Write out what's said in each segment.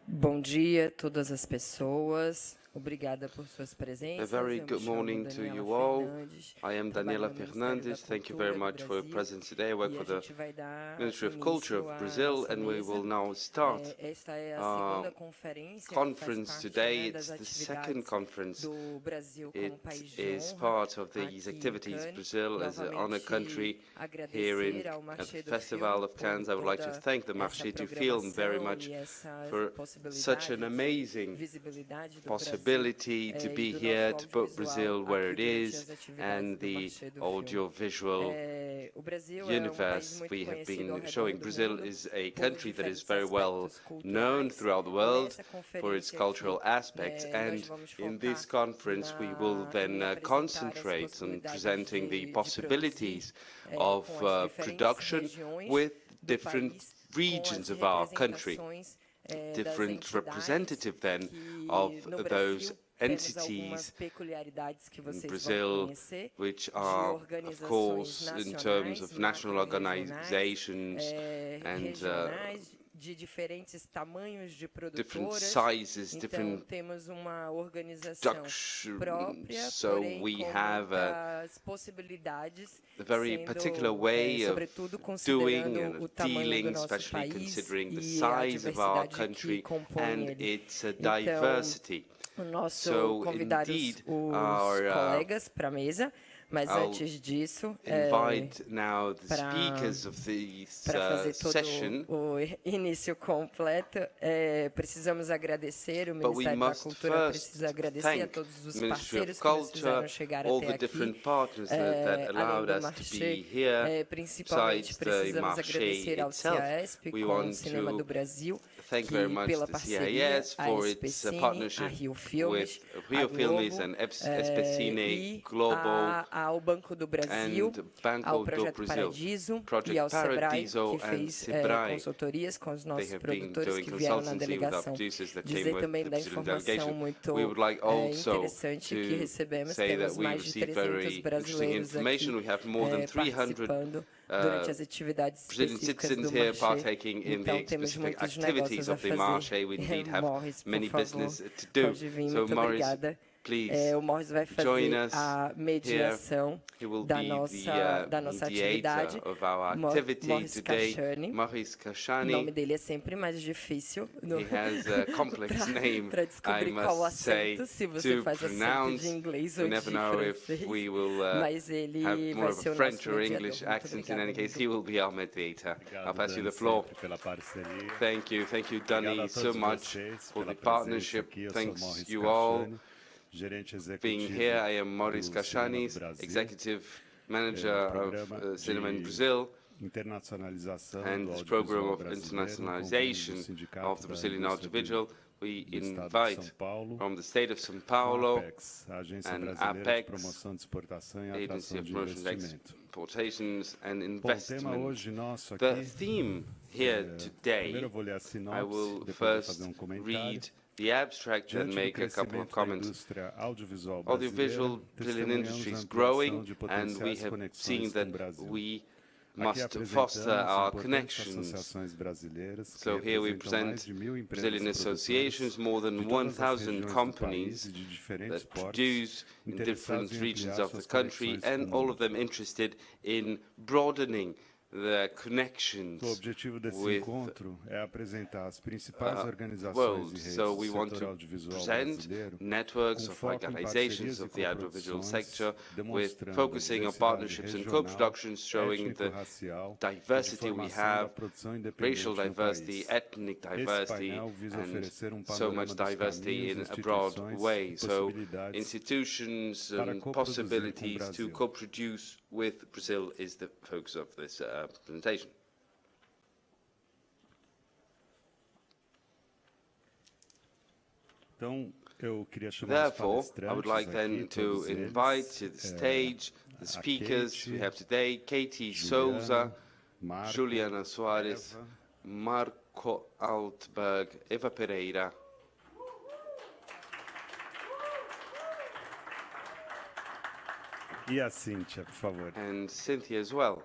Bom dia a todas as pessoas. Obrigada por suas presenças. A very good morning to you all. I am Daniela Fernandes. Thank you very much for your presence today. I work for the Ministry of Culture of Brazil, and we will now start our conference today. It's the second conference. It is part of these activities. Brazil as an honored country here at the Festival of Cannes. I would like to thank the Marché du Film very much for such an amazing possibility to be here, to put Brazil where it is, and the audiovisual universe we have been showing. Brazil is a country that is very well known throughout the world for its cultural aspects, and in this conference we will then concentrate on presenting the possibilities of production with different regions of our country. Different representative then of those entities in Brazil, which are, of course, in terms of national organizations and different sizes, different productions. So we have a very particular way of doing and dealing, especially considering the size of our country and its diversity. So indeed, Mas antes disso, invite now the speakers of this session. O início completo, precisamos agradecer o Ministério da Cultura, precisa agradecer a todos os parceiros que nos fizeram chegar até aqui, além do Marché, principalmente precisamos agradecer ao CIASP com o Cinema do Brasil, Thank you very much to the CIS for its partnership with Rio Filmes and Especine Global ao Banco do Brasil, ao Projeto Paradiso e ao Sebrae, que fez consultorias com os nossos produtores que vieram na delegação. Dizer também da informação muito interessante que recebemos, temos mais de 300 brasileiros aqui participando durante as atividades específicas do Marché. Então, temos muitos negócios a fazer. Morris, por favor, pode vir, muito obrigada. O Morris vai fazer a mediação da nossa atividade. Morris Kashani. O nome dele é sempre mais difícil para descobrir qual o acento, se você faz acento de inglês ou de francês. Mas ele vai ser o nosso mediador. In any case, he will be our mediator. I'll pass you the floor. Thank you, Dani, so much for the partnership. Thanks you all. Being here, I am Maurice Kashani, Executive Manager of Cinema in Brazil, and this program of internationalization of the Brazilian audiovisual. We invite from the state of São Paulo and APEX, Agency of Promotion, Exportations and Investment. The theme here today, I will first read the abstract and make a couple of comments. Audiovisual Brazilian industry is growing, and we have seen that we must foster our connections. So here we present Brazilian associations, more than 1,000 companies that produce in different regions of the country, and all of them interested in broadening the connections O objetivo desse with encontro é apresentar as principais organizações world. e redes So do we want setor to audiovisual present brasileiro networks com of foco em organizations parcerias e of the audiovisual coproduções, sector with demonstrando a focusing on diversidade partnerships and regional, co-productions showing the étnico-racial e de diversity we formação da have, produção racial independente no diversity, país. ethnic Esse diversity, painel visa and oferecer so panorama much dos diversity caminhos, in a broad instituições way. e So possibilidades institutions para and coproduzir com o possibilities to Brasil. co-produce with Brazil is the focus of this presentation. Então, eu queria chamar os Therefore, I would like palestrantes then aqui, to todos invite to eles, the stage the a speakers Kate, we have today, Katie Juliana, Souza, Marco, Juliana Soares, Eva, Marco Altberg, Eva Pereira, e a Cíntia, por favor. and Cynthia as well.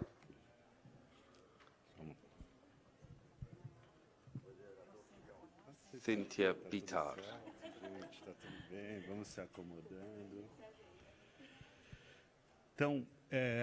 Cynthia Bitar. Está tudo bem, vamos se acomodando. Então,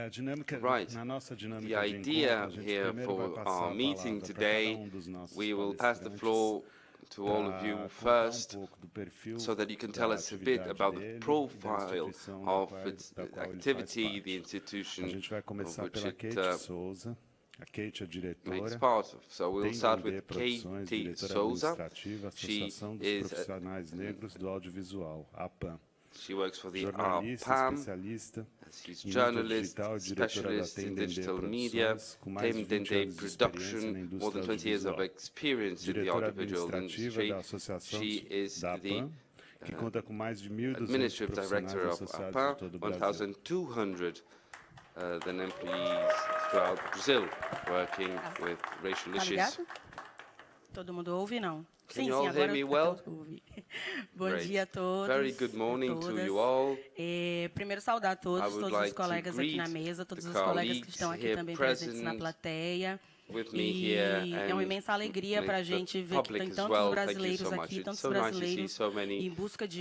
a dinâmica, na nossa dinâmica The de idea encontro, a gente here primeiro vai for passar our a meeting palavra para cada today, dos nossos we will pass the palestrantes floor to all of you para first, contar pouco do perfil so that you can da tell us a bit atividade about the dele e da profile instituição da of qual its ele faz activity, the parte. institution A gente vai of começar which pela it Kate Souza. A Kate é makes diretora. part of. So we'll start Tem with Produções, Katie diretora Souza. administrativa, She Associação dos is Profissionais Negros do Audiovisual, APAM. She works for the Jornalista, ARPAM. especialista She's em mídia journalist, digital, diretora da specialist in Tem digital Dendê media, Produções, com mais de Tem 20 Dendê anos de experiência na Production, more than indústria 20 years of audiovisual. experience in the Diretora audiovisual administrativa industry. da Associação She is da the APAM, que conta com mais de 1.200 administrative profissionais director of associados ARPAM, em todo o Brasil. 1,200 then employees throughout Brazil working with racial Tá issues. ligado? Todo mundo ouve, não? Can Sim, you sim, all hear agora me eu well? ouvi. Bom Great. dia a todos. Very good morning to todas. you all. Primeiro saudar I todos, would todos like os to colegas aqui na greet mesa, todos the os colegas que colleagues estão aqui here também presentes na present plateia. with me E here é uma and imensa alegria para a make the gente ver que public tem as tantos well. Thank you brasileiros so much. aqui, It's tantos so nice to see brasileiros so many em busca de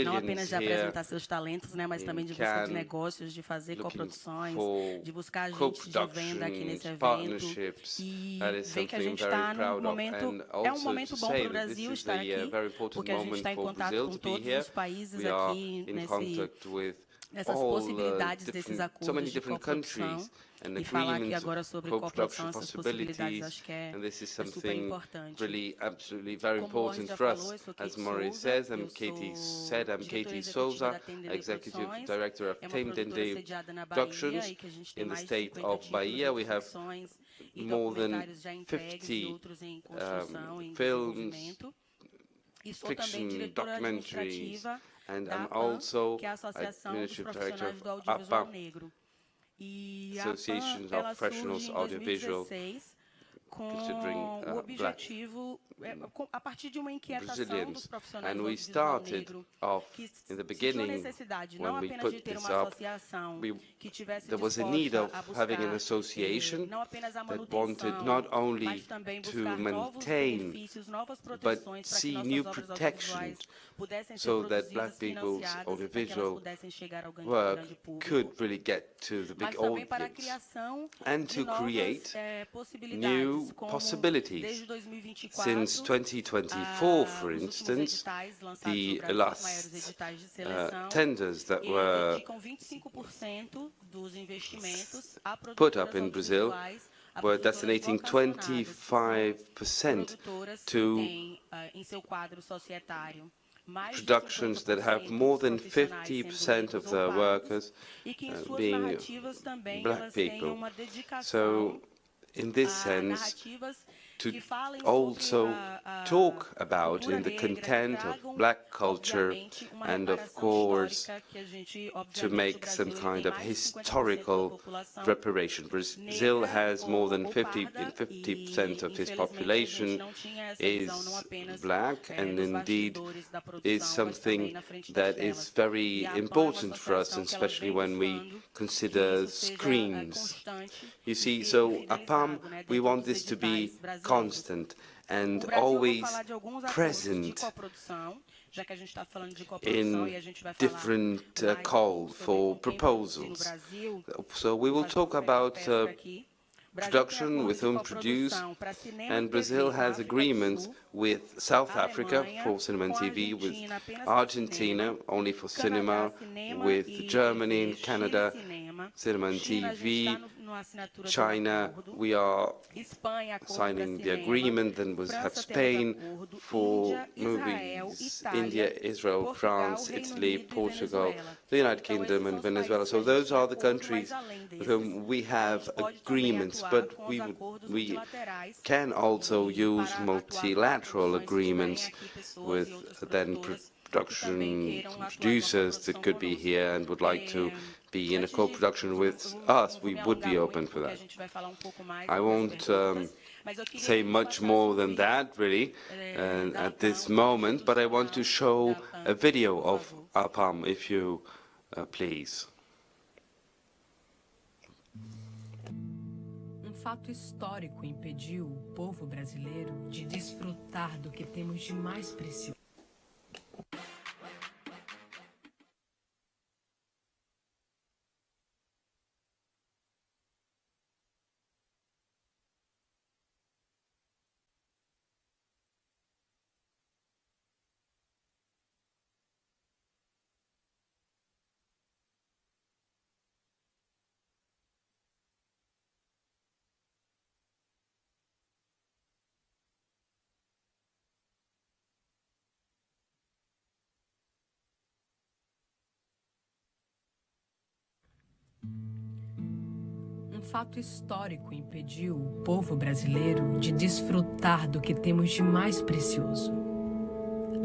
não apenas Brazilians de here apresentar seus talentos, né, mas também de busca de Cannes, negócios, de fazer looking coproduções, for de buscar agentes de venda aqui nesse co-productions, evento partnerships. e That is ver que a something gente very está num proud of. momento, And é um also momento to bom para say o that this Brasil is estar a aqui, very important porque a gente moment está em for contato Brazil com to be todos here. os países We are aqui in contact with nessas all possibilidades desses so many acordos de different coprodução. countries and E falar aqui agreements agora of sobre coprodução, co-production essas possibilidades, possibilities. acho que And this is super something importante. really absolutely very Como o Morris important já for falou, eu us. sou As Kate Maurice Souza, says, I'm eu Katie sou said, I'm diretora Katie executiva Souza, da Tem Dendê Executive Produções. Director of É uma Tem produtora Dendê sediada na Bahia Productions e que a gente tem in the mais de state 50 of Bahia. títulos We de have ficções e more than documentários já entregues e 50 outros em construção, em films, desenvolvimento. E sou também fiction, diretora documentaries, administrativa and da I'm APAM, also que é a Associação dos Administrative Director Profissionais do of Audiovisual APAM, Negro. E a Associations APAM, ela of Professionals surge em Audiovisual, 2016 considering com o objetivo, a partir de uma inquietação dos Brazilians. profissionais And do we audiovisual started negro, off que in the sentiu a beginning necessidade não when we apenas put de ter this uma up. associação que tivesse There was a need disposta of a having an buscar association não apenas a that wanted manutenção, not only mas também to buscar novos maintain benefícios, novas but proteções para que see nossas new obras protections audiovisuais pudessem ser so that produzidas, black people's financiadas e para que elas audiovisual pudessem chegar ao work grande público. could really get to the big Mas também para a audience criação and de to novas create possibilidades, new como possibilities. desde 2024, Since 2024, for os últimos instance, editais lançados the no Brasil, os last maiores editais de seleção, tenders that were dedicam 25% dos investimentos a put up produtoras in Brazil audiovisuais, a were produtoras destinating vocacionadas, que são 25% produtoras que to têm em seu quadro societário mais de productions that have more than 50% 50% of their workers e que em suas being narrativas também black elas têm people. uma dedicação So, in this a sense, narrativas to que falem also sobre a talk about cultura in the negra, content que of tragam, black culture obviamente, uma and of reparação course histórica que a gente, to obviamente, o make Brasil, some ele kind tem of mais de 50% da historical população reparation. Brazil negra has more than ou 50% parda, of its e, population infelizmente, a gente não tinha essa visão, não is apenas, black, and nos indeed bastidores da produção, is mas something também na frente das that telas. is very E a APAM é uma important for us, associação and que ela especially vem when we buscando que consider isso seja, screens. constante You e see, so fidelizado, APAM, né, we dentro want dos this to be editais brasileiros. constant and O Brasil, eu vou always falar de alguns acordos de present coprodução, já que a gente está falando de coprodução in e a gente vai falar different mais call sobre for quem produzir no proposals. Brasil. So we will Vou talk fazer about pesca aqui. production, with home produce, and Brazil has agreements with South Africa for cinema and TV, with Argentina only for cinema, with Germany and Canada, cinema and TV, China, we are signing the agreement, then we have Spain for movies, India, Israel, France, Italy, Portugal, the United Kingdom and Venezuela. So those are the countries with whom we have agreements, but we can also use multilateral agreements with then production producers that could be here and would like to be in a co-production with us. We would be open for that. I won't say much more than that, really, at this moment, but I want to show a video of APAM, if you please. Fato histórico impediu o povo brasileiro de desfrutar do que temos de mais precioso. Fato histórico impediu o povo brasileiro de desfrutar do que temos de mais precioso: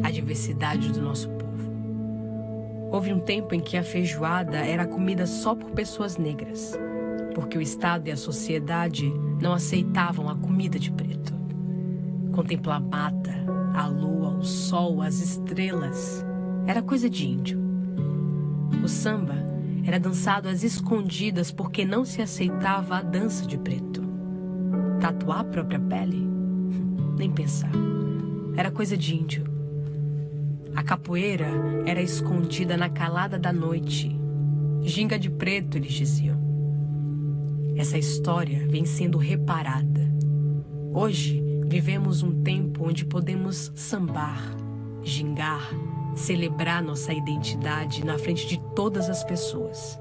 a diversidade do nosso povo. Houve um tempo em que a feijoada era comida só por pessoas negras, porque o Estado e a sociedade não aceitavam a comida de preto. Contemplar a mata, a lua, o sol, as estrelas, era coisa de índio. O samba era dançado às escondidas porque não se aceitava a dança de preto. Tatuar a própria pele? Nem pensar. Era coisa de índio. A capoeira era escondida na calada da noite. Ginga de preto, eles diziam. Essa história vem sendo reparada. Hoje, vivemos um tempo onde podemos sambar, gingar, celebrar nossa identidade na frente de todas as pessoas.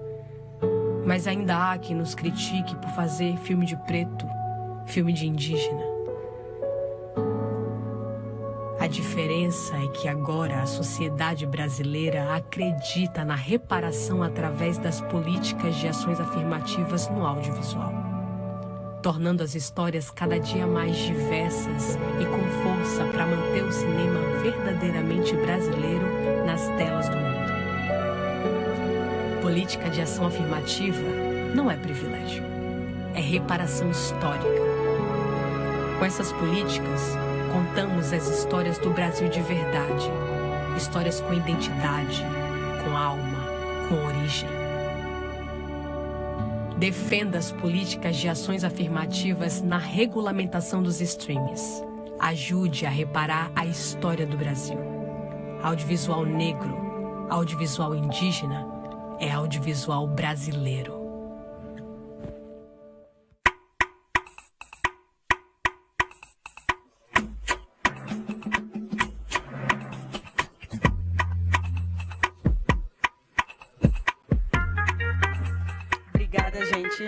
Mas ainda há quem nos critique por fazer filme de preto, filme de indígena. A diferença é que agora a sociedade brasileira acredita na reparação através das políticas de ações afirmativas no audiovisual, tornando as histórias cada dia mais diversas e com força para manter o cinema verdadeiramente brasileiro nas telas do mundo. Política de ação afirmativa não é privilégio, é reparação histórica. Com essas políticas, contamos as histórias do Brasil de verdade, histórias com identidade, com alma, com origem. Defenda as políticas de ações afirmativas na regulamentação dos streams. Ajude a reparar a história do Brasil. Audiovisual negro, audiovisual indígena, é audiovisual brasileiro. Obrigada, gente.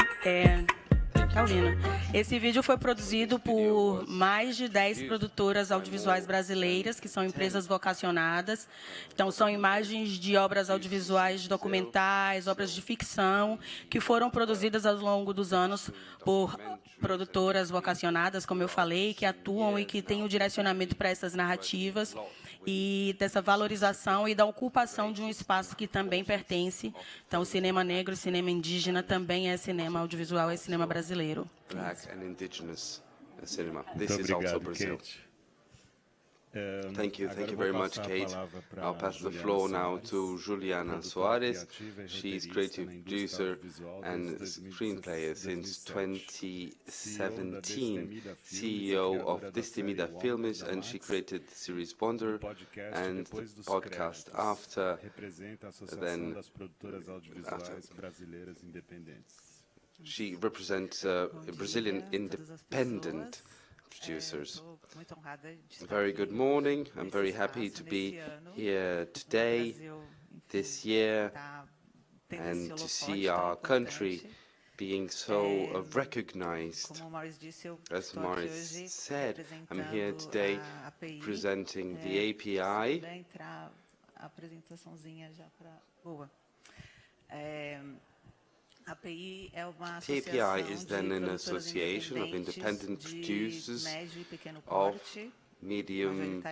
Tá ouvindo? Esse vídeo foi produzido por mais de 10 produtoras audiovisuais brasileiras, que são empresas vocacionadas. Então, são imagens de obras audiovisuais documentais, obras de ficção, que foram produzidas ao longo dos anos por produtoras vocacionadas, como eu falei, que atuam e que têm o direcionamento para essas narrativas e dessa valorização e da ocupação de um espaço que também pertence. Então, o cinema negro, o cinema indígena também é cinema audiovisual, é cinema brasileiro. Black and indigenous cinema. This is also Brazil. Thank you very much, Kate. I'll pass the floor now to Juliana Soares. She's creative producer and screenplayer since 2017, CEO of Destemida Filmes, and she created the series Wonder and the podcast after. She represents Brazilian independent producers. Very good morning. I'm very happy to be here today, this year, and to see our country being so recognized. As Maurice said, I'm here today presenting the API. The API is then an association of independent producers of medium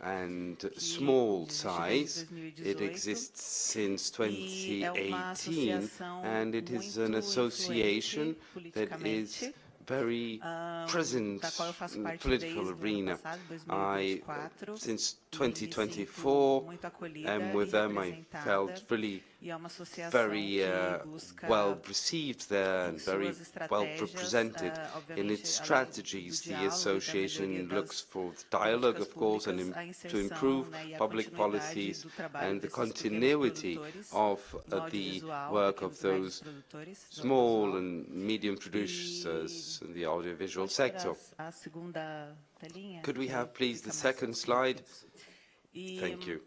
and small size. It exists since 2018, and it is an association that is very present in the political arena. Since 2024, and with them I felt really very well received there and very well represented. In its strategies, the association looks for dialogue, of course, and to improve public policies and the continuity of the work of those small and medium producers in the audiovisual sector. Could we have, please, the second slide? Thank you.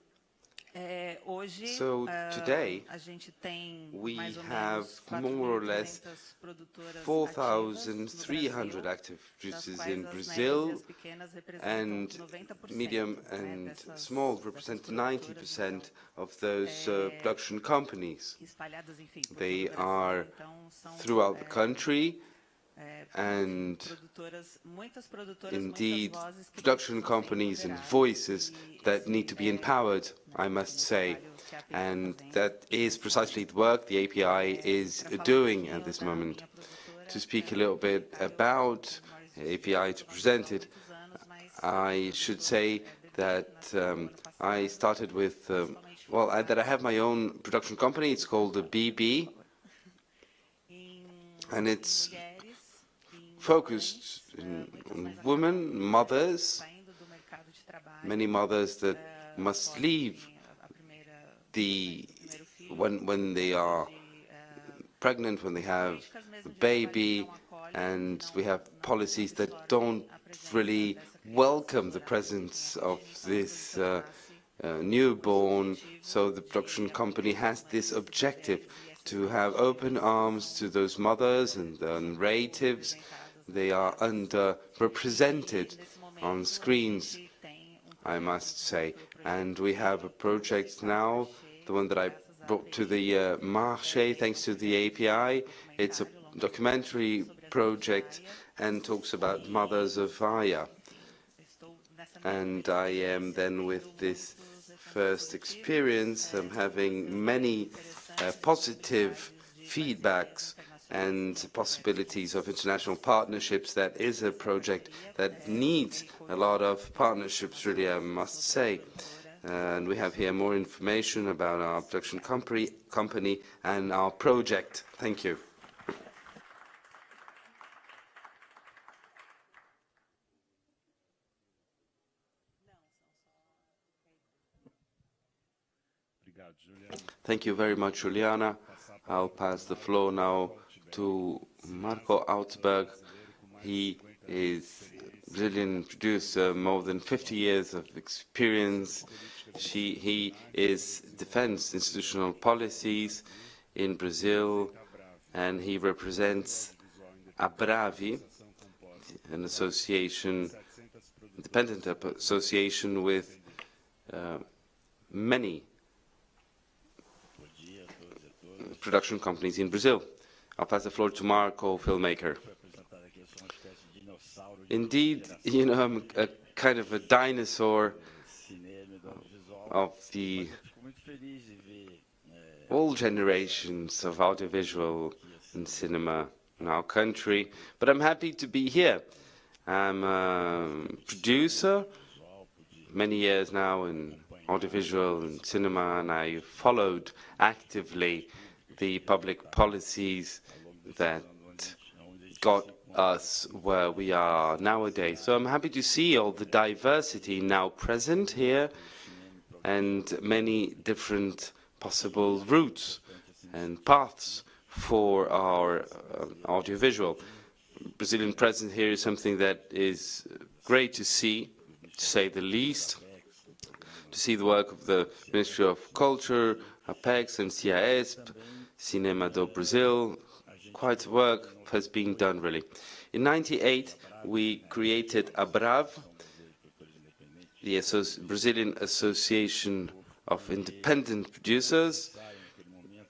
So today we have more or less 4,300 active producers in Brazil, and medium and small represent 90% of those production companies. They are throughout the country, and indeed production companies and voices that need to be empowered, I must say, and that is precisely the work the API is doing at this moment. To speak a little bit about the API, to present it, I should say that I started with, that I have my own production company. It's called the BB, and it's focused on women, mothers, many mothers that must leave when they are pregnant, when they have a baby, and we have policies that don't really welcome the presence of this newborn. So the production company has this objective to have open arms to those mothers and relatives. They are underrepresented on screens, I must say. And we have a project now, the one that I brought to the Marché, thanks to the API. It's a documentary project and talks about mothers of fire. And I am then, with this first experience, I'm having many positive feedbacks and possibilities of international partnerships. That is a project that needs a lot of partnerships, really, I must say. And we have here more information about our production company and our project. Thank you. Thank you very much, Juliana. I'll pass the floor now to Marco Augsburg. He is a Brazilian producer, more than 50 years of experience. He is defense institutional policies in Brazil, and he represents ABRAVI, an association, independent association with many production companies in Brazil. I'll pass the floor to Marco, filmmaker. Indeed, you know, I'm a kind of a dinosaur of all generations of audiovisual and cinema in our country, but I'm happy to be here. I'm a producer, many years now in audiovisual and cinema, and I followed actively the public policies that got us where we are nowadays. So I'm happy to see all the diversity now present here and many different possible routes and paths for our audiovisual. Brazilian presence here is something that is great to see, to say the least, to see the work of the Ministry of Culture, APEX and CIESP, Cinema do Brazil. Quite work has been done, really. In '98, we created ABRAV, the Brazilian Association of Independent Producers,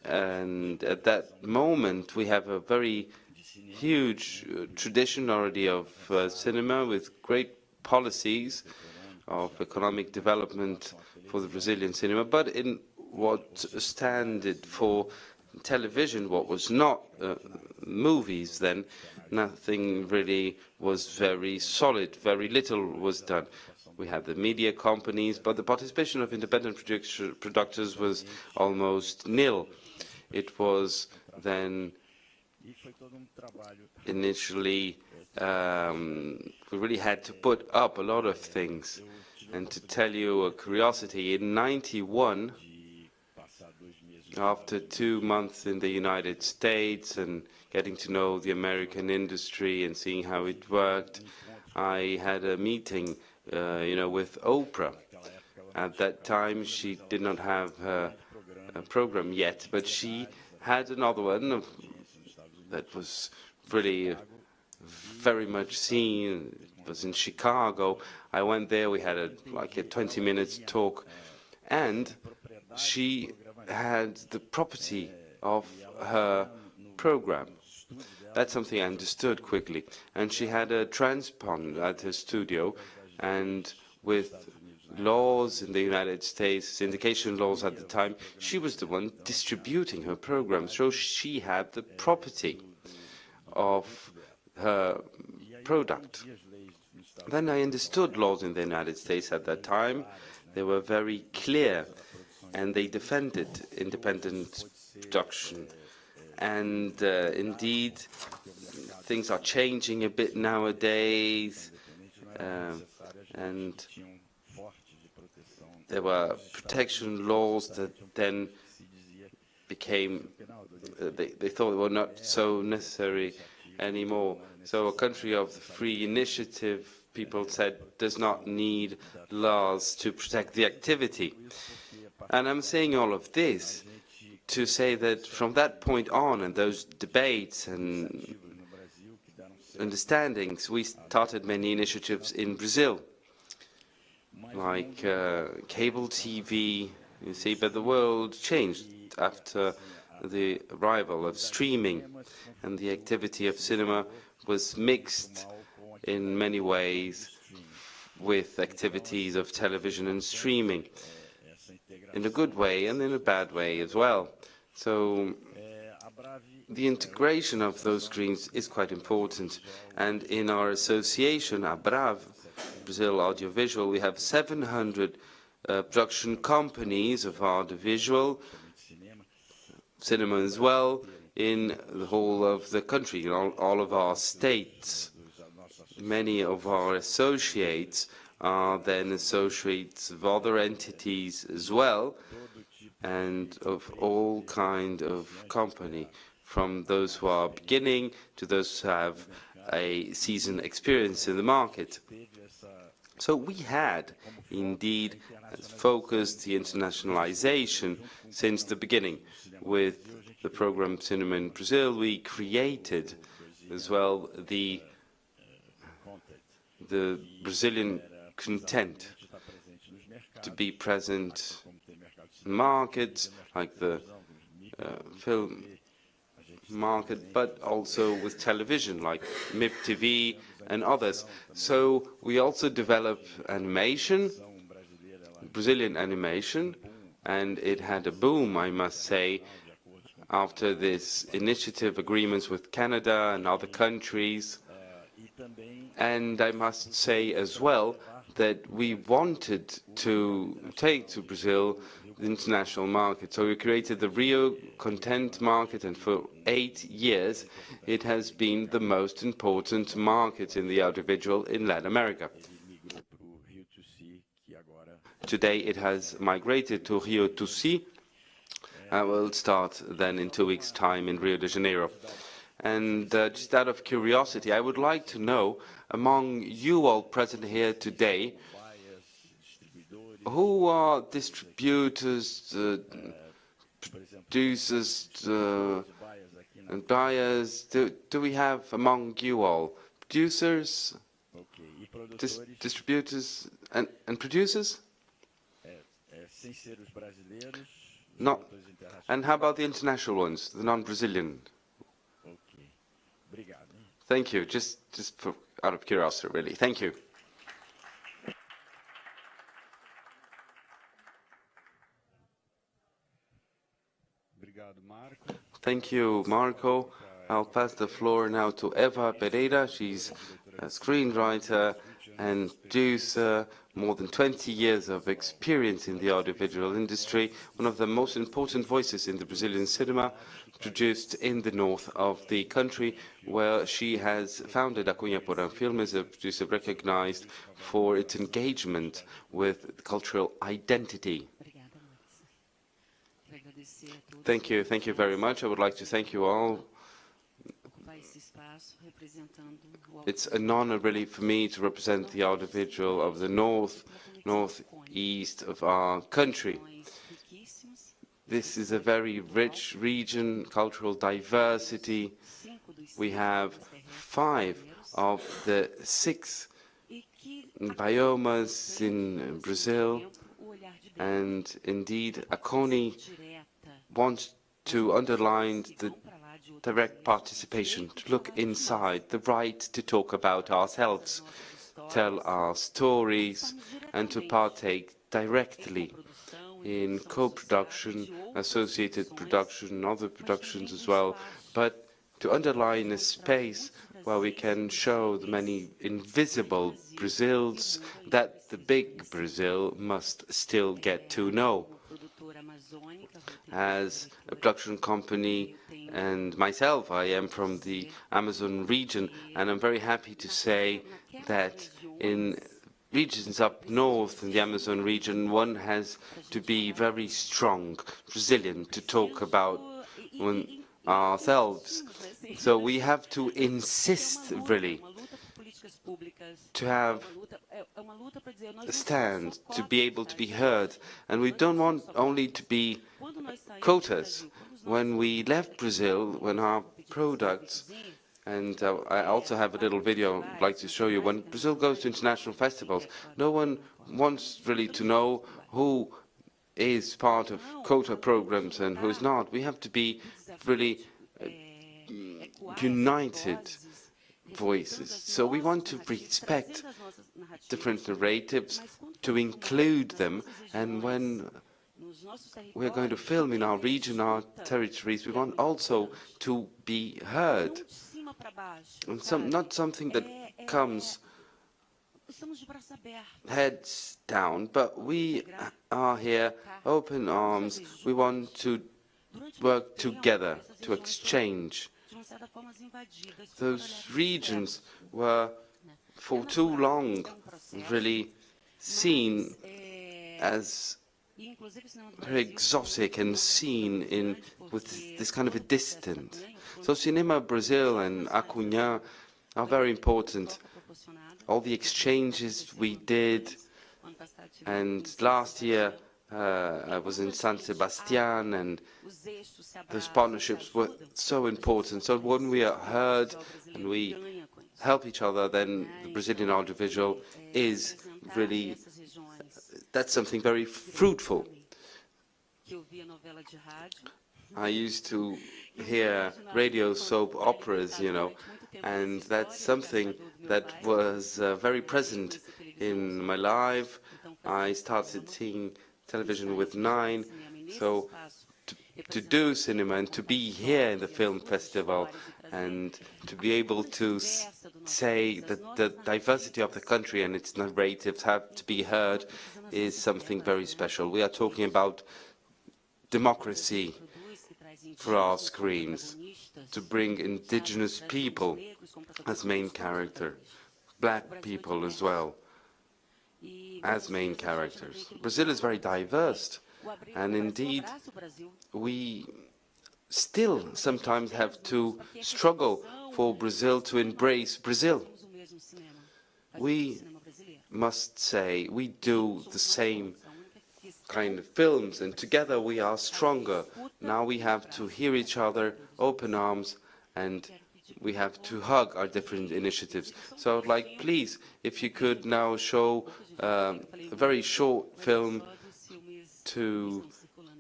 and at that moment we have a very huge tradition already of cinema with great policies of economic development for the Brazilian cinema, but in what standard for television, what was not movies then, nothing really was very solid, very little was done. We had the media companies, but the participation of independent producers was almost nil. It was then initially, we really had to put up a lot of things. And to tell you a curiosity, in '91, after 2 months in the United States and getting to know the American industry and seeing how it worked, I had a meeting, with Oprah. At that time, she did not have a program yet, but she had another one that was really very much seen. It was in Chicago. I went there. We had a 20-minute talk, and she had the property of her program. That's something I understood quickly. And she had a transponder at her studio, and with laws in the United States, syndication laws at the time, she was the one distributing her program. So she had the property of her product. Then I understood laws in the United States at that time. They were very clear, and they defended independent production. And indeed, things are changing a bit nowadays, and there were protection laws that then became, they thought were not so necessary anymore. So a country of the free initiative, people said, does not need laws to protect the activity. And I'm saying all of this to say that from that point on, and those debates and understandings, we started many initiatives in Brazil, like cable TV, you see, but the world changed after the arrival of streaming, and the activity of cinema was mixed in many ways with activities of television and streaming, in a good way and in a bad way as well. So the integration of those screens is quite important. And in our association, ABRAV, Brazil Audiovisual, we have 700 production companies of audiovisual, cinema as well, in the whole of the country, in all of our states. Many of our associates are then associates of other entities as well, and of all kind of company, from those who are beginning to those who have a seasoned experience in the market. So we had indeed focused the internationalization since the beginning. With the program Cinema in Brazil, we created as well the Brazilian content to be present in markets like the film market, but also with television like MIP TV and others. So we also develop animation, Brazilian animation, and it had a boom, I must say, after this initiative agreements with Canada and other countries. And I must say as well that we wanted to take to Brazil the international market. So we created the Rio content market, and for 8 years it has been the most important market in the audiovisual in Latin America. Today it has migrated to Rio to See, will start then in 2 weeks' time in Rio de Janeiro. And just out of curiosity, I would like to know, among you all present here today, who are distributors, producers, and buyers? Do we have among you all producers, distributors, and producers? Not. And how about the international ones, the non-Brazilian? Thank you. Just out of curiosity, really. Thank you. Thank you, Marco. I'll pass the floor now to Eva Pereira. She's a screenwriter and producer, more than 20 years of experience in the audiovisual industry, one of the most important voices in the Brazilian cinema, produced in the north of the country, where she has founded Acunha Porã Film as a producer recognized for its engagement with cultural identity. Thank you very much. I would like to thank you all. It's an honor, really, for me to represent the audiovisual of the northeast of our country. This is a very rich region, cultural diversity. We have 5 of the 6 biomas in Brazil, and indeed, Aconi wants to underline the direct participation, to look inside, the right to talk about ourselves, tell our stories, and to partake directly in co-production, associated production, other productions as well, but to underline a space where we can show the many invisible Brazils that the big Brazil must still get to know. As a production company and myself, I am from the Amazon region, and I'm very happy to say that in regions up north in the Amazon region, one has to be very strong, resilient, to talk about ourselves. So we have to insist, really, to have a stand, to be able to be heard. And we don't want only to be quotas. When we left Brazil, when our products, and I also have a little video I'd like to show you, when Brazil goes to international festivals, no one wants really to know who is part of quota programs and who's not. We have to be really united voices. So we want to respect different narratives, to include them, and when we're going to film in our region, our territories, we want also to be heard. And not something that comes heads down, but we are here, open arms. We want to work together, to exchange. Those regions were, for too long, really seen as very exotic and seen with this kind of a distance. So Cinema Brazil and Acunha are very important. All the exchanges we did, and last year I was in San Sebastian, and those partnerships were so important. So when we are heard and we help each other, then the Brazilian audiovisual is really, that's something very fruitful. I used to hear radio soap operas, you know, and that's something that was very present in my life. I started seeing television with 9, so to do cinema and to be here in the film festival and to be able to say that the diversity of the country and its narratives have to be heard is something very special. We are talking about democracy for our screens, to bring indigenous people as main character, black people as well as main characters. Brazil is very diverse. And indeed, we still sometimes have to struggle for Brazil to embrace Brazil. We must say we do the same kind of films, and together we are stronger. Now we have to hear each other, open arms, and we have to hug our different initiatives. So I'd like, please, if you could now show a very short film to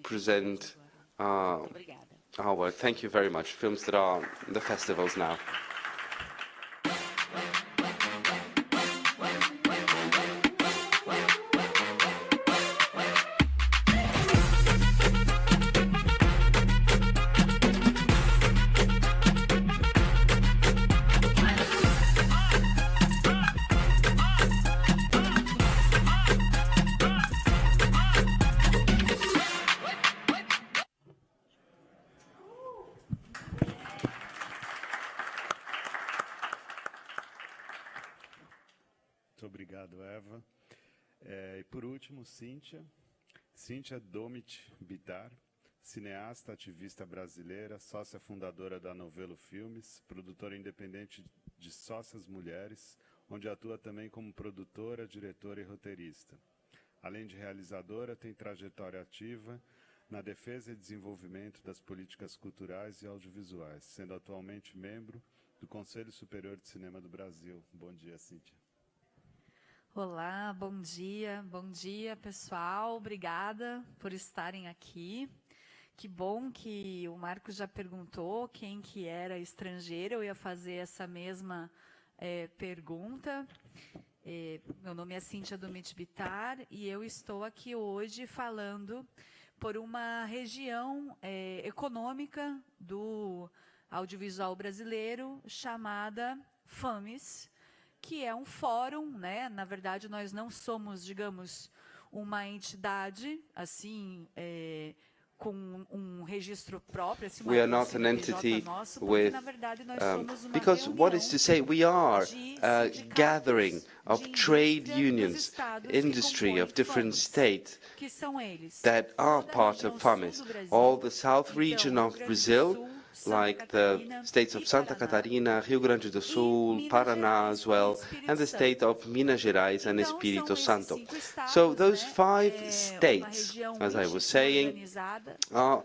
present our work. Thank you very much. Films that are in the festivals now. Muito obrigado, Eva. E por último, Cíntia Domit Bitar, cineasta, ativista brasileira, sócia fundadora da Novelo Filmes, produtora independente de sócias mulheres, onde atua também como produtora, diretora e roteirista. Além de realizadora, tem trajetória ativa na defesa e desenvolvimento das políticas culturais e audiovisuais, sendo atualmente membro do Conselho Superior de Cinema do Brasil. Bom dia, Cíntia. Olá, bom dia pessoal, obrigada por estarem aqui. Que bom que o Marcos já perguntou quem que era estrangeiro, eu ia fazer essa mesma pergunta. Meu nome é Cíntia Domit Bitar e eu estou aqui hoje falando por uma região econômica do audiovisual brasileiro chamada FAMES, que é um fórum, né? Na verdade, nós não somos, digamos, uma entidade, assim, com registro próprio, assim, we are not an entity with, because what is to say, we are a gathering of trade unions, industry of different states that are part of FAMES. All the south region of Brazil, like the states of Santa Catarina, Rio Grande do Sul, Paraná as well, and the state of Minas Gerais and Espírito Santo. So those 5 states, as I was saying, are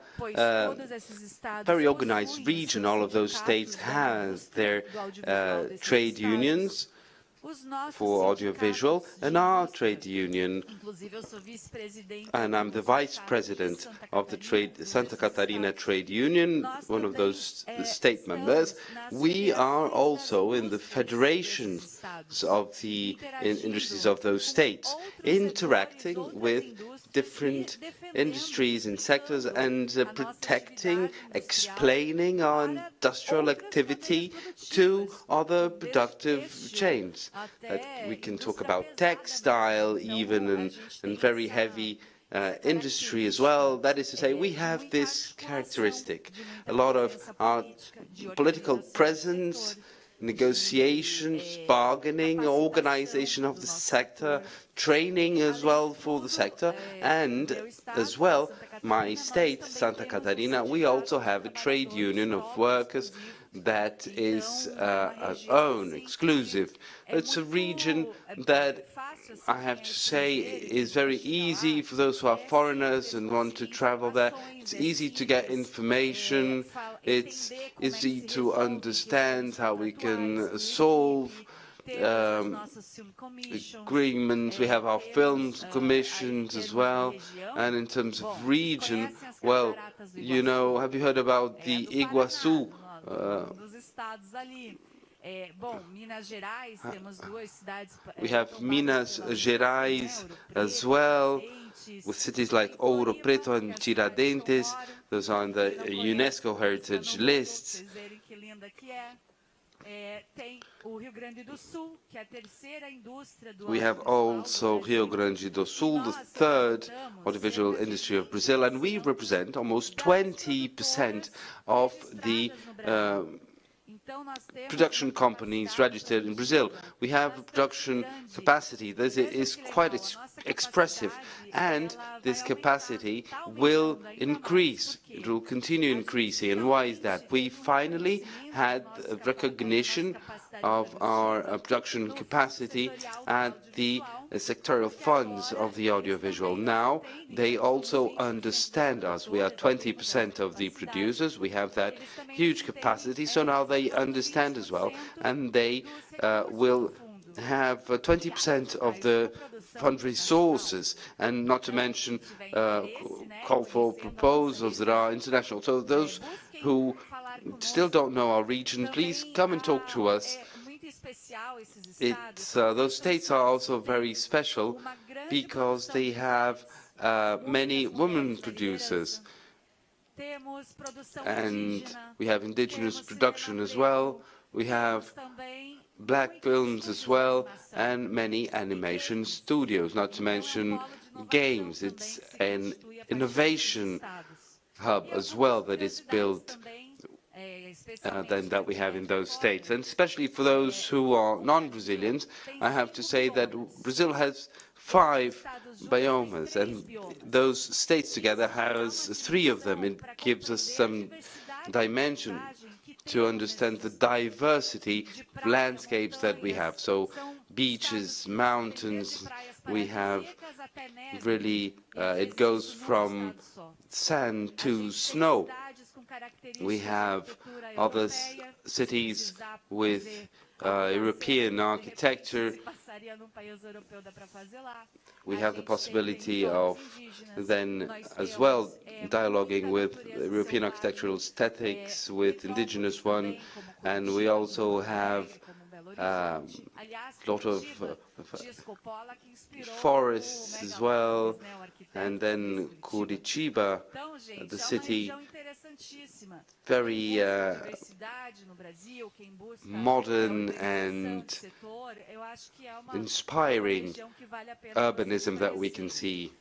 very organized region. All of those states have their trade unions for audiovisual, and our trade union, and I'm the vice president of the Santa Catarina Trade Union, one of those state members. We are also in the federations of the industries of those states, interacting with different industries and sectors and protecting, explaining our industrial activity to other productive chains. We can talk about textile even and very heavy industry as well. That is to say, we have this characteristic. A lot of our political presence, negotiations, bargaining, organization of the sector, training as well for the sector, and as well, my state, Santa Catarina, we also have a trade union of workers that is our own, exclusive. It's a region that I have to say is very easy for those who are foreigners and want to travel there. It's easy to get information. It's easy to understand how we can solve agreements. We have our films commissions as well. And in terms of region, well, you know, have you heard about the Iguaçu? We have Minas Gerais as well, with cities like Ouro Preto and Tiradentes. Those are on the UNESCO heritage lists. We have also Rio Grande do Sul, the 3rd audiovisual industry of Brazil, and we represent almost 20% of the production companies registered in Brazil. We have a production capacity that is quite expressive, and this capacity will increase. It will continue increasing. And why is that? We finally had a recognition of our production capacity at the sectorial funds of the audiovisual. Now they also understand us. We are 20% of the producers. We have that huge capacity, so now they understand as well, and they will have 20% of the fund resources, and not to mention call for proposals that are international. So those who still don't know our region, please come and talk to us. Those states are also very special because they have many women producers, and we have indigenous production as well. We have black films as well, and many animation studios, not to mention games. It's an innovation hub as well that is built than that we have in those states. And especially for those who are non-Brazilians, I have to say that Brazil has 5 biomes, and those states together has 3 of them. It gives us some dimension to understand the diversity landscapes that we have. So beaches, mountains, we have really, it goes from sand to snow. We have other cities with European architecture. We have the possibility of then as well dialoguing with European architectural aesthetics, with indigenous one, and we also have a lot of forests as well, and then Curitiba, the city, very modern and inspiring urbanism that we can see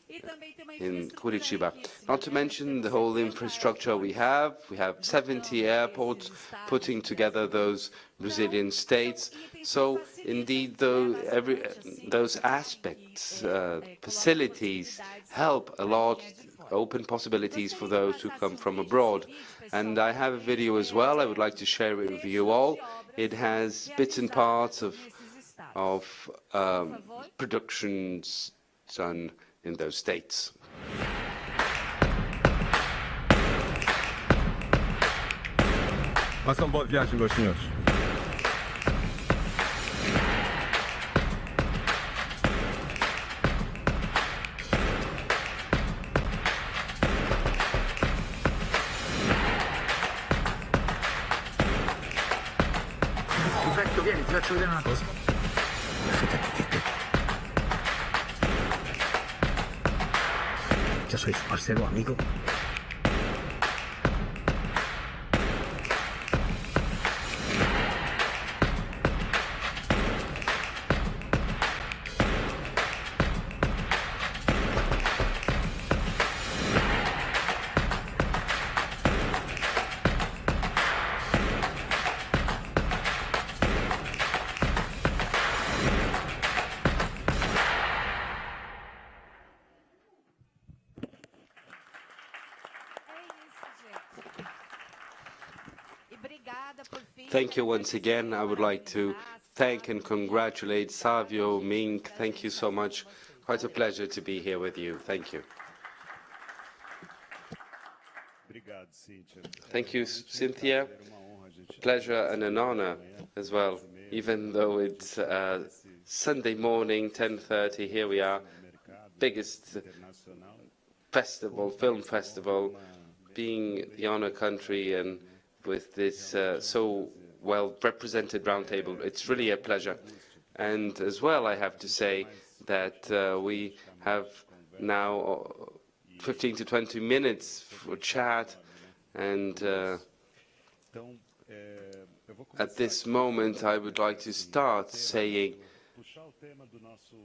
in Curitiba. Not to mention the whole infrastructure we have. We have 70 airports putting together those Brazilian states. So indeed, those aspects, facilities, help a lot, open possibilities for those who come from abroad. And I have a video as well. I would like to share it with you all. It has bits and parts of productions done in those states. Façam boa viagem, meus senhores. Vecchio, vieni, ti faccio vedere una cosa. Ya soy su parcero, amigo. Thank you once again. I would like to thank and congratulate Savio, Mink. Thank you so much. Quite a pleasure to be here with you. Thank you. Thank you, Cynthia. Pleasure and an honor as well. Even though it's Sunday morning, 10:30, here we are, biggest festival, film festival, being the honor country and with this so well represented roundtable. It's really a pleasure. And as well, I have to say that we have now 15 to 20 minutes for chat, and at this moment I would like to start saying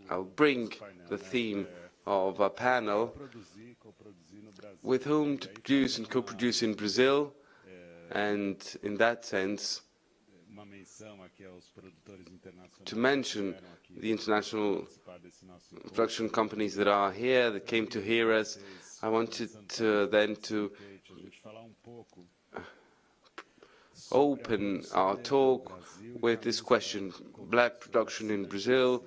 I'll bring the theme of a panel with whom to produce and co-produce in Brazil, and in that sense to mention the international production companies that are here, that came to hear us. I wanted then to open our talk with this question: black production in Brazil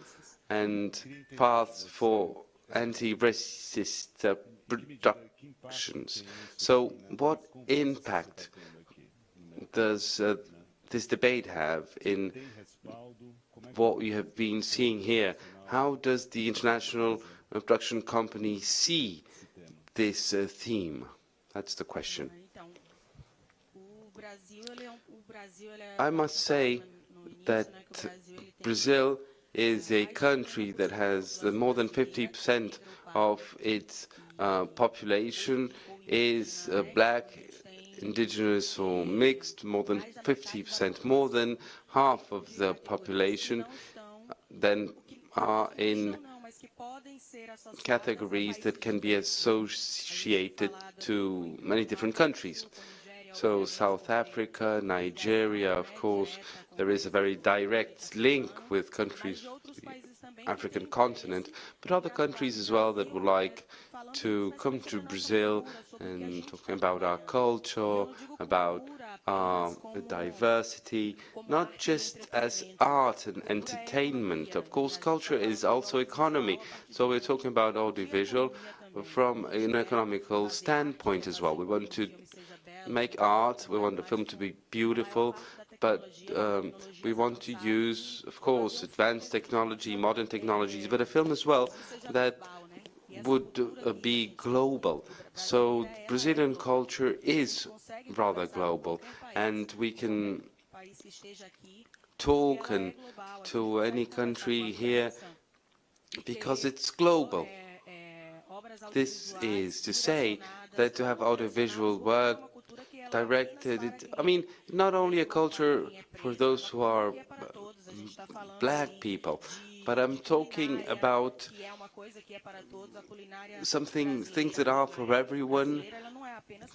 and paths for anti-racist productions. So what impact does this debate have in what you have been seeing here? How does the international production company see this theme? That's the question. I must say that Brazil is a country that has more than 50% of its population is black, indigenous or mixed. More than 50%, more than half of the population then are in categories that can be associated to many different countries. So South Africa, Nigeria, of course, there is a very direct link with countries, the African continent, but other countries as well that would like to come to Brazil and talking about our culture, about diversity, not just as art and entertainment. Of course, culture is also economy. So we're talking about audiovisual from an economical standpoint as well. We want to make art, we want the film to be beautiful, but we want to use, of course, advanced technology, modern technologies, but a film as well that would be global. So Brazilian culture is rather global, and we can talk to any country here because it's global. This is to say that to have audiovisual work directed, I mean, not only a culture for those who are black people, but I'm talking about things that are for everyone.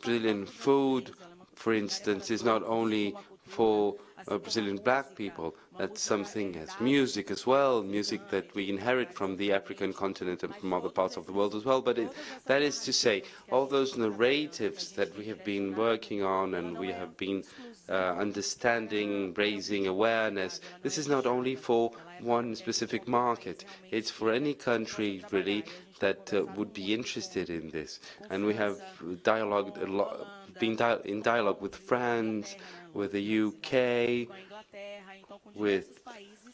Brazilian food, for instance, is not only for Brazilian black people. That's something as music as well, music that we inherit from the African continent and from other parts of the world as well. But that is to say, all those narratives that we have been working on and we have been understanding, raising awareness, this is not only for one specific market. It's for any country, really, that would be interested in this. And we have dialogued a lot, been in dialogue with France, with the UK, with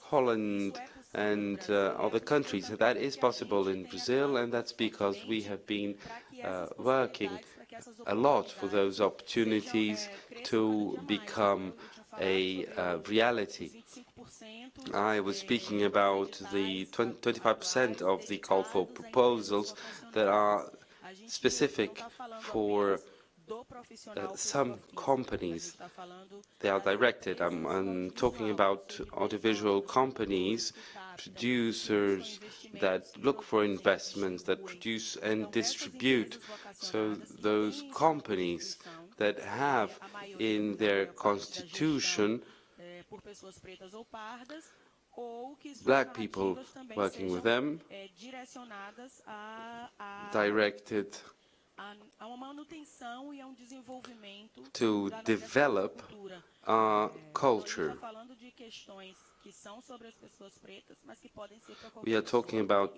Holland and other countries. So that is possible in Brazil, and that's because we have been working a lot for those opportunities to become a reality. I was speaking about the 25% of the call for proposals that are specific for some companies. They are directed. I'm talking about audiovisual companies, producers that look for investments, that produce and distribute. So those companies that have in their constitution black people working with them, directed to develop our culture. We are talking about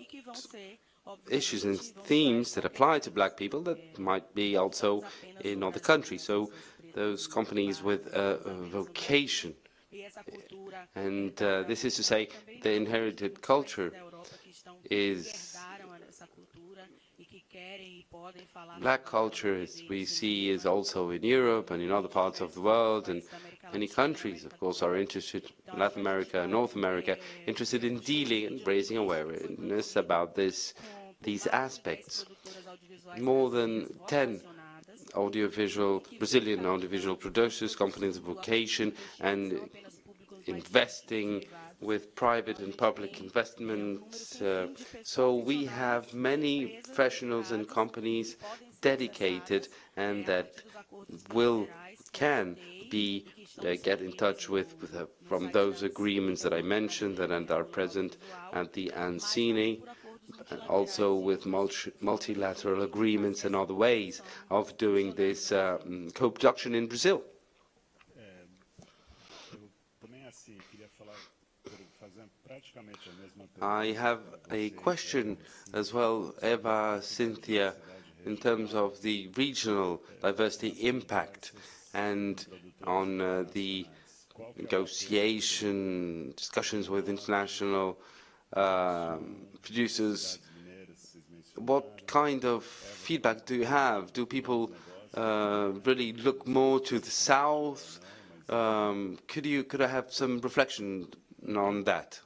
issues and themes that apply to black people that might be also in other countries. So those companies with a vocation. And this is to say, the inherited culture is black culture, as we see, is also in Europe and in other parts of the world, and many countries, of course, are interested, Latin America, North America, interested in dealing and raising awareness about these aspects. More than 10 Brazilian audiovisual producers, companies of vocation, and investing with private and public investments. So we have many professionals and companies dedicated and that can get in touch with from those agreements that I mentioned and are present at the Ancine, and also with multilateral agreements and other ways of doing this co-production in Brazil. I have a question as well, Eva, Cynthia, in terms of the regional diversity impact and on the negotiation, discussions with international producers. What kind of feedback do you have? Do people really look more to the south? Could I have some reflection on that?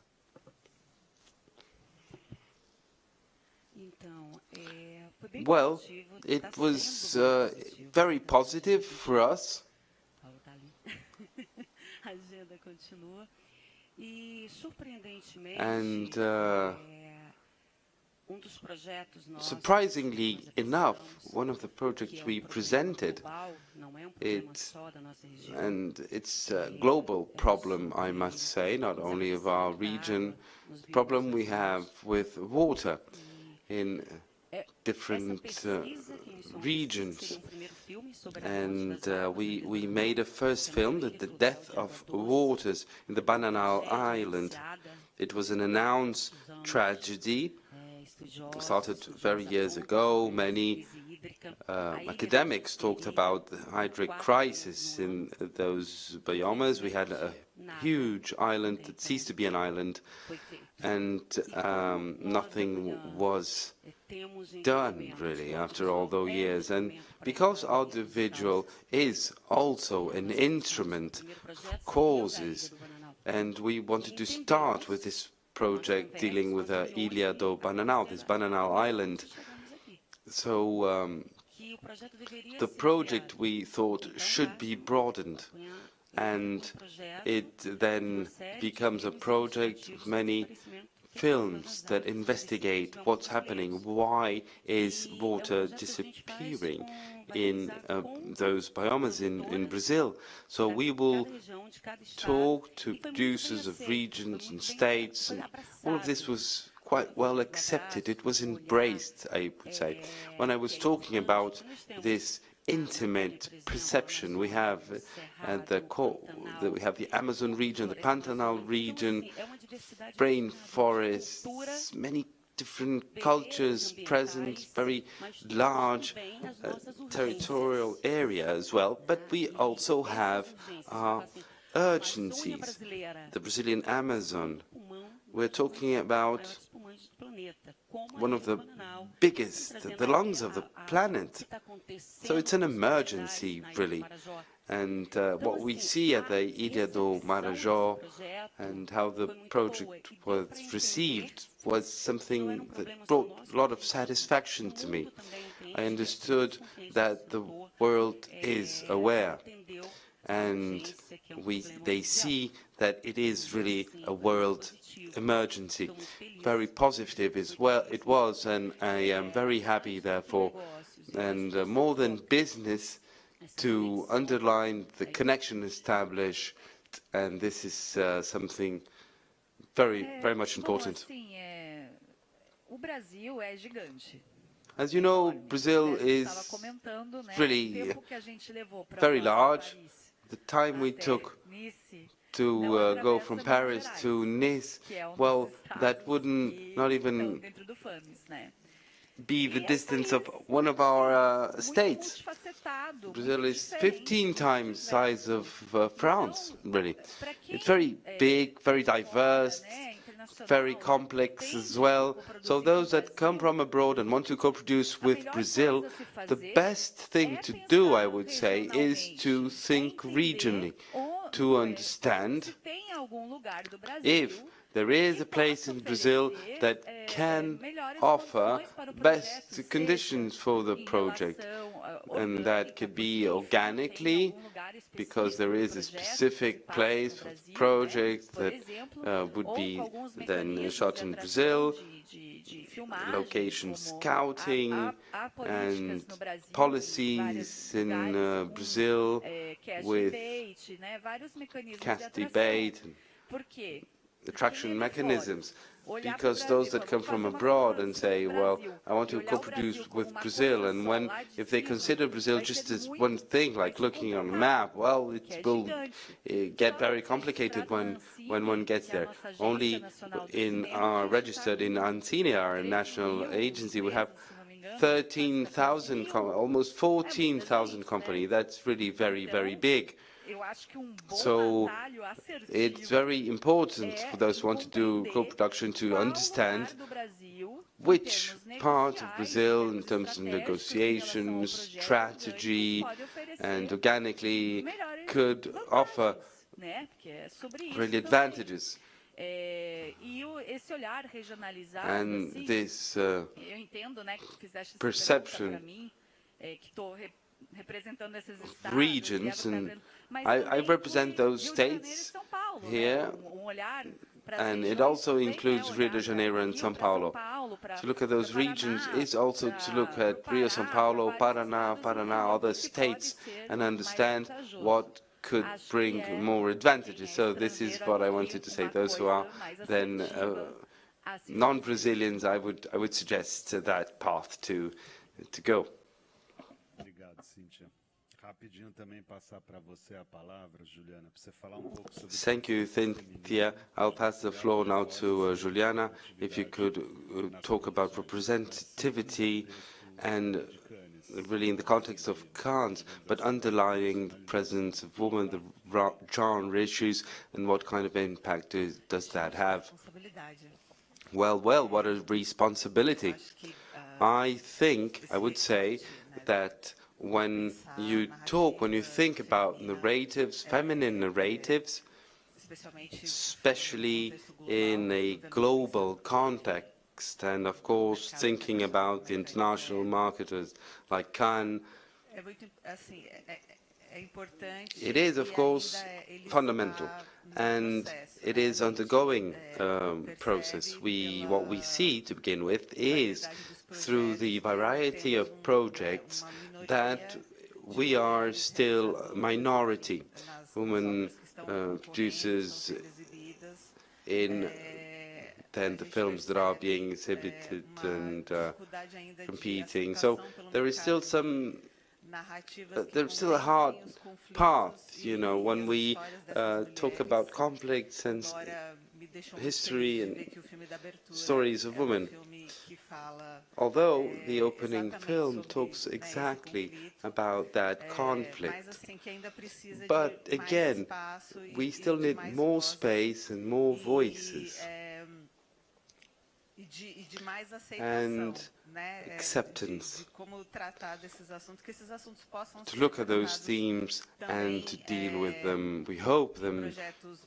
Well, it was very positive for us. And surprisingly enough, one of the projects we presented, it's a global problem, I must say, not only of our region, the problem we have with water in different regions. And we made a first film, The Death of Waters, in the Bananal Island. It was an announced tragedy. It started very years ago. Many academics talked about the hydric crisis in those biomes. We had a huge island that ceased to be an island, and nothing was done, really, after all those years. And because audiovisual is also an instrument of causes, and we wanted to start with this project dealing with Ilha do Bananal, this Bananal Island. So the project, we thought, should be broadened, and it then becomes a project of many films that investigate what's happening. Why is water disappearing in those biomes in Brazil? So we will talk to producers of regions and states, and all of this was quite well accepted. It was embraced, I would say. When I was talking about this intimate perception, we have we have the Amazon region, the Pantanal region, rainforests, many different cultures present, very large territorial area as well. But we also have our urgencies. The Brazilian Amazon, we're talking about one of the biggest, the lungs of the planet. So it's an emergency, really. And what we see at the Ilha do Marajó and how the project was received was something that brought a lot of satisfaction to me. I understood that the world is aware, and they see that it is really a world emergency. Very positive as well it was, and I am very happy, therefore, and more than business, to underline the connection established, and this is something very, very much important. As you know, Brazil is really very large. The time we took to go from Paris to Nice, well, that wouldn't not even be the distance of one of our states. Brazil is 15 times the size of France, really. It's very big, very diverse, very complex as well. So those that come from abroad and want to co-produce with Brazil, the best thing to do, I would say, is to think regionally, to understand if there is a place in Brazil that can offer best conditions for the project. And that could be organically, because there is a specific place for projects that would be then shot in Brazil, location scouting and policies in Brazil with cast debate, attraction mechanisms, because those that come from abroad and say, well, I want to co-produce with Brazil, and if they consider Brazil just as one thing, like looking on a map, well, it will get very complicated when one gets there. Only registered in Ancine, our national agency, we have 13,000, almost 14,000 companies. That's really very, very big. So it's very important for those who want to do co-production to understand which part of Brazil, in terms of negotiations, strategy, and organically, could offer really advantages. And this perception of regions, and I represent those states here, and it also includes Rio de Janeiro and São Paulo. To look at those regions is also to look at Rio, São Paulo, Paraná, other states, and understand what could bring more advantages. So this is what I wanted to say. Those who are then non-Brazilians, I would suggest that path to go. Thank you, Cynthia. I'll pass the floor now to Juliana. If you could talk about representativity and really in the context of Cannes, but underlying the presence of women, the genre issues, and what kind of impact does that have? Well, what a responsibility. I would say that when you think about narratives, feminine narratives, especially in a global context, and of course thinking about the international marketers like Cannes, it is of course fundamental, and it is undergoing process. What we see to begin with is, through the variety of projects, that we are still a minority. Women producers in then the films that are being exhibited and competing. So there is still there's still a hard path, when we talk about conflicts and history and stories of women. Although the opening film talks exactly about that conflict, but again, we still need more space and more voices and acceptance to look at those themes and to deal with them. We hope them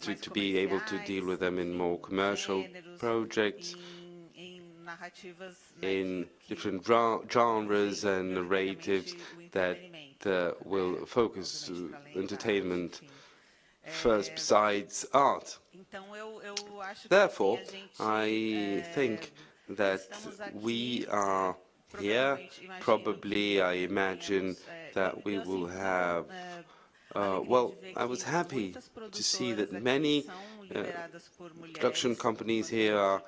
to be able to deal with them in more commercial projects, in different genres and narratives that will focus entertainment first besides art. Therefore, I think that we are here. Probably, I imagine that we will have I was happy to see that many production companies here are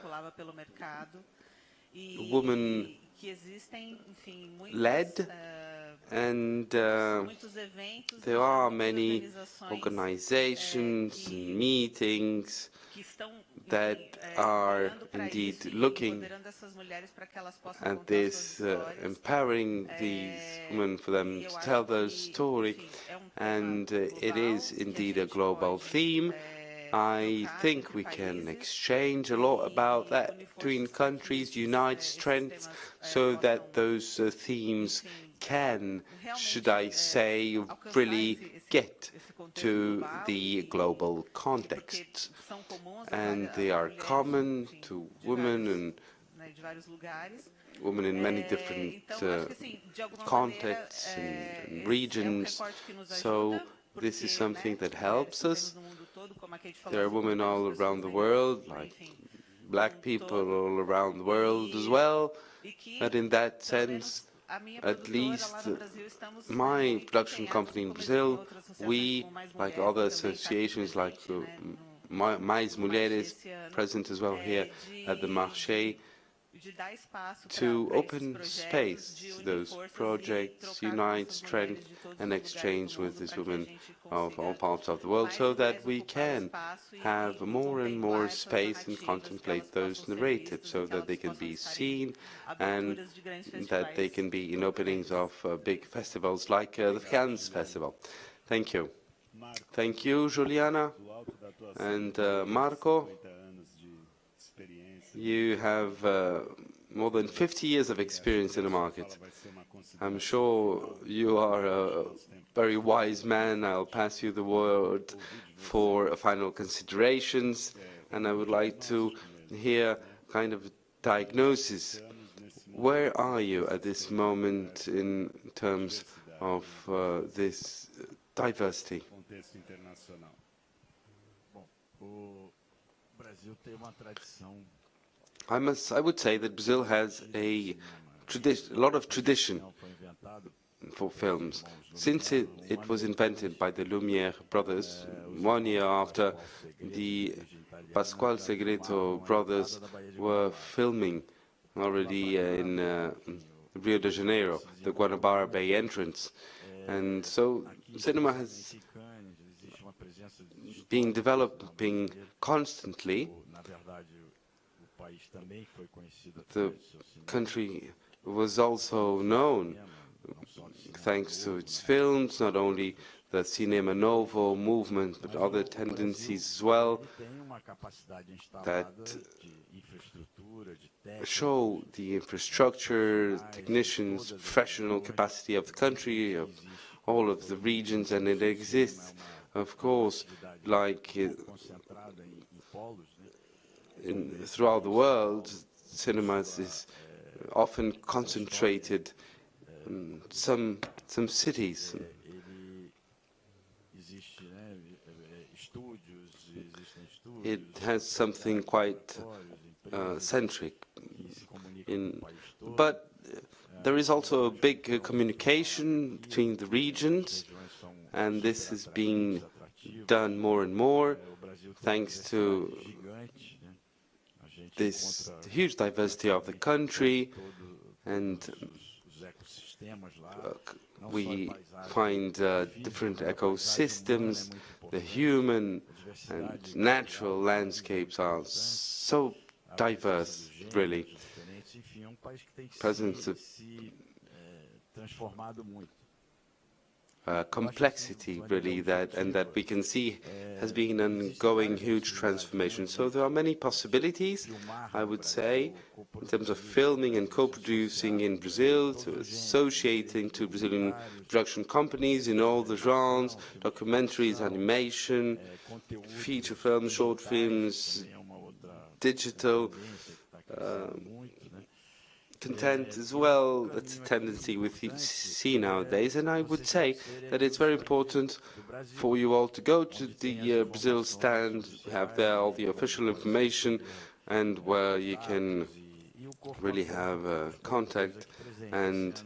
woman-led, and there are many organizations and meetings that are indeed looking at this, empowering these women for them to tell their story, and it is indeed a global theme. I think we can exchange a lot about that between countries, unite strengths, so that those themes can, should I say, really get to the global context. And they are common to women and women in many different contexts and regions. So this is something that helps us. There are women all around the world, like black people all around the world as well. But in that sense, at least my production company in Brazil, we, like other associations like Mais Mulheres, present as well here at the Marché, to open space to those projects, unite strength and exchange with these women of all parts of the world, so that we can have more and more space and contemplate those narratives, so that they can be seen and that they can be in openings of big festivals like the Cannes Festival. Thank you. Thank you, Juliana. And Marco, you have more than 50 years of experience in the market. I'm sure you are a very wise man. I'll pass you the word for final considerations, and I would like to hear kind of a diagnosis. Where are you at this moment in terms of this diversity? I would say that Brazil has a lot of tradition for films. Since it was invented by the Lumière brothers, 1 year after the Pascoal Segreto brothers were filming already in Rio de Janeiro, the Guanabara Bay entrance. And so cinema has been developing constantly. The country was also known, thanks to its films, not only the Cinema Novo movement, but other tendencies as well, that show the infrastructure, technicians, professional capacity of the country, of all of the regions, and it exists, of course, like throughout the world. Cinemas is often concentrated in some cities. It has something quite centric. But there is also a big communication between the regions, and this is being done more and more thanks to this huge diversity of the country, and we find different ecosystems. The human and natural landscapes are so diverse, really. Presence of complexity, really, that we can see has been an ongoing huge transformation. So there are many possibilities, I would say, in terms of filming and co-producing in Brazil, to associating to Brazilian production companies in all the genres, documentaries, animation, feature films, short films, digital content as well. That's a tendency we see nowadays, and I would say that it's very important for you all to go to the Brazil stand, have there all the official information, and where you can really have contact and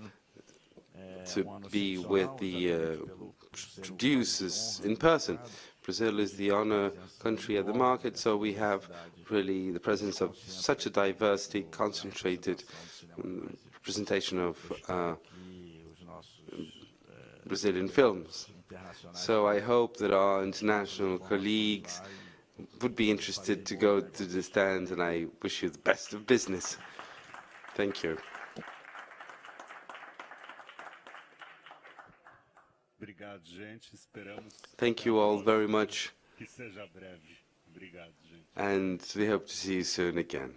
to be with the producers in person. Brazil is the honor country at the market, so we have really the presence of such a diversity, concentrated representation of Brazilian films. So I hope that our international colleagues would be interested to go to the stand, and I wish you the best of business. Thank you. Thank you all very much, and we hope to see you soon again.